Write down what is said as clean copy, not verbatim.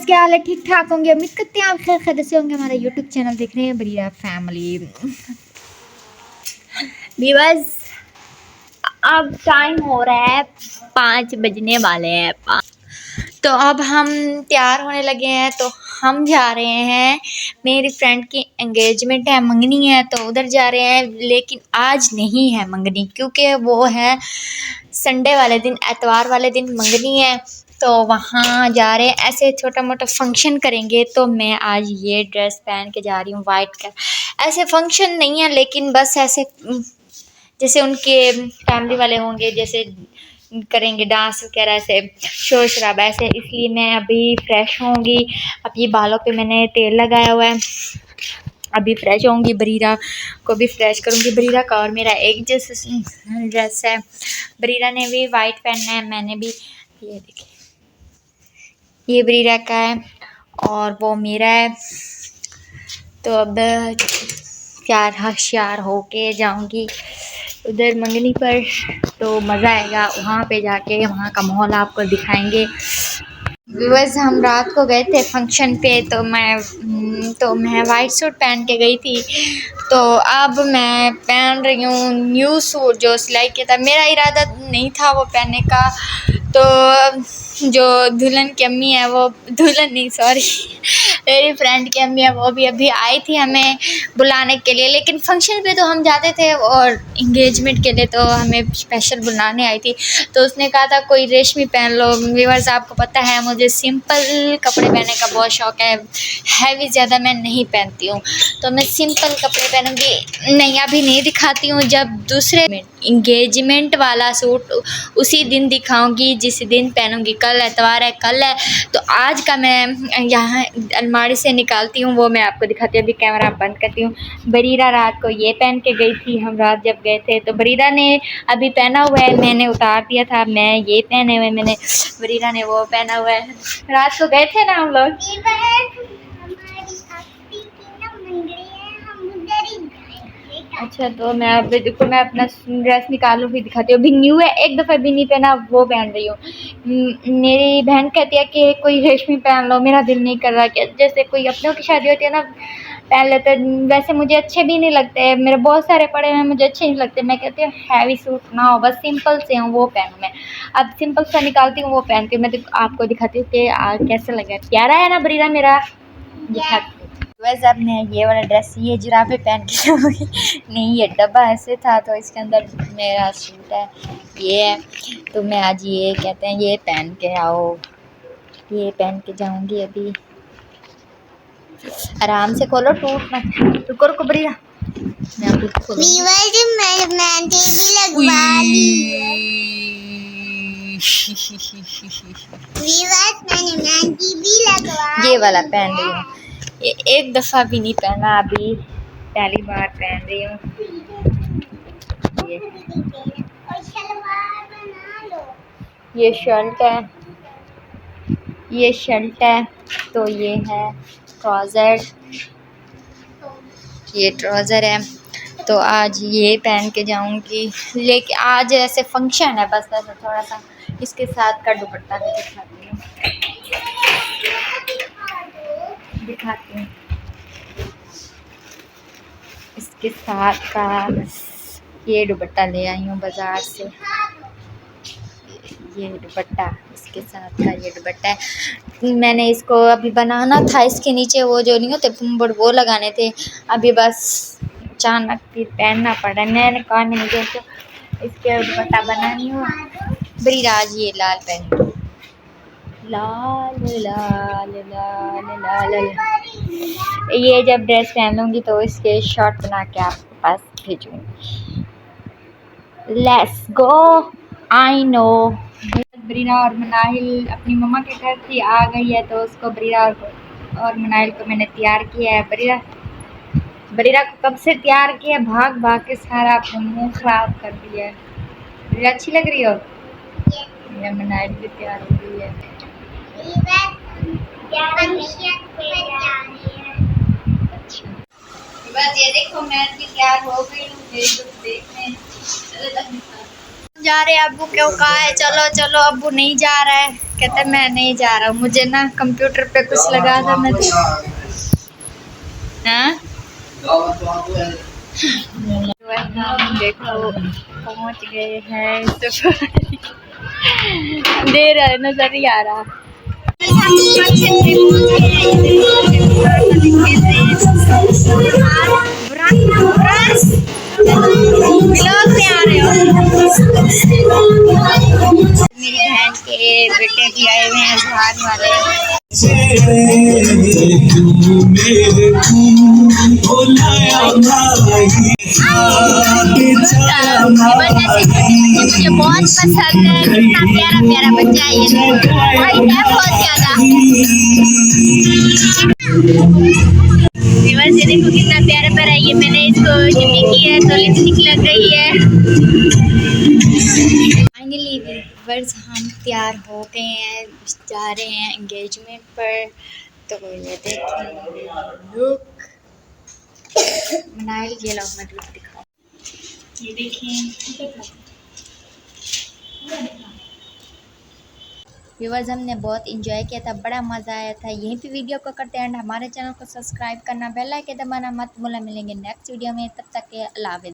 Viewers क्या हाल है, ठीक ठाक होंगे। उम्मीद करते हैं आप खैर खैरियत से होंगे। हमारा यूट्यूब चैनल देख रहे हैं बरीरा फैमिली। व्यूअर्स अब टाइम हो रहा है 5 बजने वाले हैं। तो अब हम तैयार होने लगे हैं, तो हम जा रहे हैं। मेरी फ्रेंड की एंगेजमेंट है, मंगनी है, तो उधर जा रहे हैं। लेकिन आज नहीं है मंगनी, क्योंकि वो है संडे वाले दिन, एतवार वाले दिन मंगनी है, तो वहाँ जा रहे हैं। ऐसे छोटा मोटा फंक्शन करेंगे। तो मैं आज ये ड्रेस पहन के जा रही हूँ, वाइट कलर। ऐसे फंक्शन नहीं है, लेकिन बस ऐसे जैसे उनके फैमिली वाले होंगे, जैसे करेंगे डांस वगैरह, ऐसे शोर शराबा ऐसे, इसलिए मैं अभी फ्रेश होंगी। अब ये बालों पे मैंने तेल लगाया हुआ है, अभी फ्रेश होंगी। बरीरा को भी फ्रेश करूँगी। बरीरा का और मेरा एक जैसा ड्रेस है। बरीरा ने भी वाइट पहनना है, मैंने भी। ये देखिए, ये बरीरा का है और वो मेरा है। तो अब तैयार होशियार होके जाऊंगी उधर मंगनी पर, तो मज़ा आएगा वहाँ पे जाके। वहाँ का माहौल आपको दिखाएंगे। बस हम रात को गए थे फंक्शन पे, तो मैं वाइट सूट पहन के गई थी। तो अब मैं पहन रही हूँ न्यू सूट जो सिलाई किया था। मेरा इरादा नहीं था वो पहनने का। तो जो दुल्हन की अम्मी है, वो दुल्हन नहीं सॉरी मेरी फ्रेंड की अम्मी है, वो भी अभी आई थी हमें बुलाने के लिए। लेकिन फंक्शन पे तो हम जाते थे, और इंगेजमेंट के लिए तो हमें स्पेशल बुलाने आई थी। तो उसने कहा था कोई रेशमी पहन लो। व्यूअर्स आपको पता है मुझे सिंपल कपड़े पहनने का बहुत शौक़ है, हैवी ज़्यादा मैं नहीं पहनती हूँ। तो मैं सिंपल कपड़े पहनूँगी। नहीं, अभी नहीं दिखाती हूँ, जब दूसरे इंगेजमेंट वाला सूट उसी दिन दिखाऊंगी जिस दिन पहनूंगी। कल एतवार है, कल है, तो आज का मैं यहाँ अलमारी से निकालती हूँ, वो मैं आपको दिखाती हूँ। अभी कैमरा बंद करती हूँ। बरीरा रात को ये पहन के गई थी, हम रात जब गए थे। तो बरीरा ने अभी पहना हुआ है, मैंने उतार दिया था। मैं ये पहने हुए, मैंने बरीरा ने वो पहना हुआ है। रात को गए थे ना हम लोग। अच्छा, तो मैं अब देखो, मैं अपना ड्रेस निकालूँ फिर दिखाती हूँ। अभी न्यू है, एक दफ़ा भी नहीं पहना, वो पहन रही हूँ। मेरी बहन कहती है कि कोई रेशमी पहन लो, मेरा दिल नहीं कर रहा। कि जैसे कोई अपनों की शादी होती है ना, पहन लेते। वैसे मुझे अच्छे भी नहीं लगते, मेरे बहुत सारे पड़े हैं, मुझे अच्छे नहीं लगते। मैं कहती हूँ हैवी सूट ना हो, बस सिंपल से हो वो पहनूँ मैं। अब सिंपल सा निकालती हूँ, वो पहनती हूँ। मैं आपको दिखाती हूँ कि कैसा लगा। प्यारा है ना बरीरा मेरा, दिखाती हूँ। वैसे अब मैं ये वाला ड्रेस, ये जुराबे पहन के जाऊँगी। नहीं, ये डब्बा ऐसे था, तो इसके अंदर मेरा सूट है, ये है। तो मैं आज ये कहते हैं ये पहन के आओ, ये पहन के जाऊँगी। अभी आराम से खोलो, टूट मत। रुको रुको बरीरा, मैं आपको खोलूंगी। ये वाला पहन रही हूँ, ये एक दफ़ा भी नहीं पहना, अभी पहली बार पहन रही हूँ। ये शर्ट है, ये शर्ट है। तो ये है ट्राउज़र, ये ट्राउज़र है। तो आज ये पहन के जाऊंगी। लेकिन आज ऐसे फंक्शन है, बस ऐसा थोड़ा सा इसके साथ का दुपट्टा भी दिखाती हूँ। इसके साथ का बस ये दुपट्टा ले आई हूँ बाज़ार से। ये दुपट्टा, इसके साथ का ये दुपट्टा है। मैंने इसको अभी बनाना था, इसके नीचे वो जो नहीं होते फुम्बड़, वो लगाने थे। अभी बस अचानक फिर पहनना पड़ा। मैंने कहा नहीं, मुझे तो इसके दुपट्टा बनानी हो। बरीरा आज ये लाल पहन, लाल लाल लाल लाल लाल। ये जब ड्रेस पहन लूँगी तो इसके शॉर्ट बना के आपके पास भेजूँगी। Let's go. I know. Bareera और मनाहिल अपनी मम्मा के घर से आ गई है, तो उसको बरीरा और मनाहिल को मैंने तैयार किया है। बरीरा को कब से तैयार किया, भाग भाग के सारा अपना मुँह खराब कर दिया है। बरीरा अच्छी लग रही हो? या मनाहिल भी तैयार हो गई है। अच्छा, बस ये देखो मैं भी तैयार हो गई हूँ। देखने जा रहे हैं। अब्बू क्यों कहा है चलो चलो, अब्बू नहीं जा रहा है, कहते मैं नहीं जा रहा हूँ, मुझे ना कंप्यूटर पे कुछ लगा था मैं तो। हाँ हम देखो पहुंच गए हैं सफारी। अंधेरा है, नजर ही आ रहा। व्लॉग में आ रहे हो। मेरी बहन के बेटे भी आए हुए हैं झान वाले। मुझे बहुत पसंद है, कितना प्यारा प्यारा बच्चा है ये, भाई है बहुत ज्यादा। ये देखो कितना प्यारा प्यारा, ये मैंने इसको जिम्मी की है तो लिपस्टिक लग रही है। फाइनली व्यूअर्स हम तैयार हो गए हैं, जा रहे हैं एंगेजमेंट पर। तो ये देखिए लुक मनाइल, ये लोग मैं लुक दिखाऊं, ये देखिए व्यूअर्स हमने बहुत इंजॉय किया था, बड़ा मज़ा आया था। यहीं पे वीडियो को करते हैं एंड हमारे चैनल को सब्सक्राइब करना, बेल आइकन दबाना मत भूलना। मिलेंगे नेक्स्ट वीडियो में, तब तक के अल्लाह हाफ़िज़।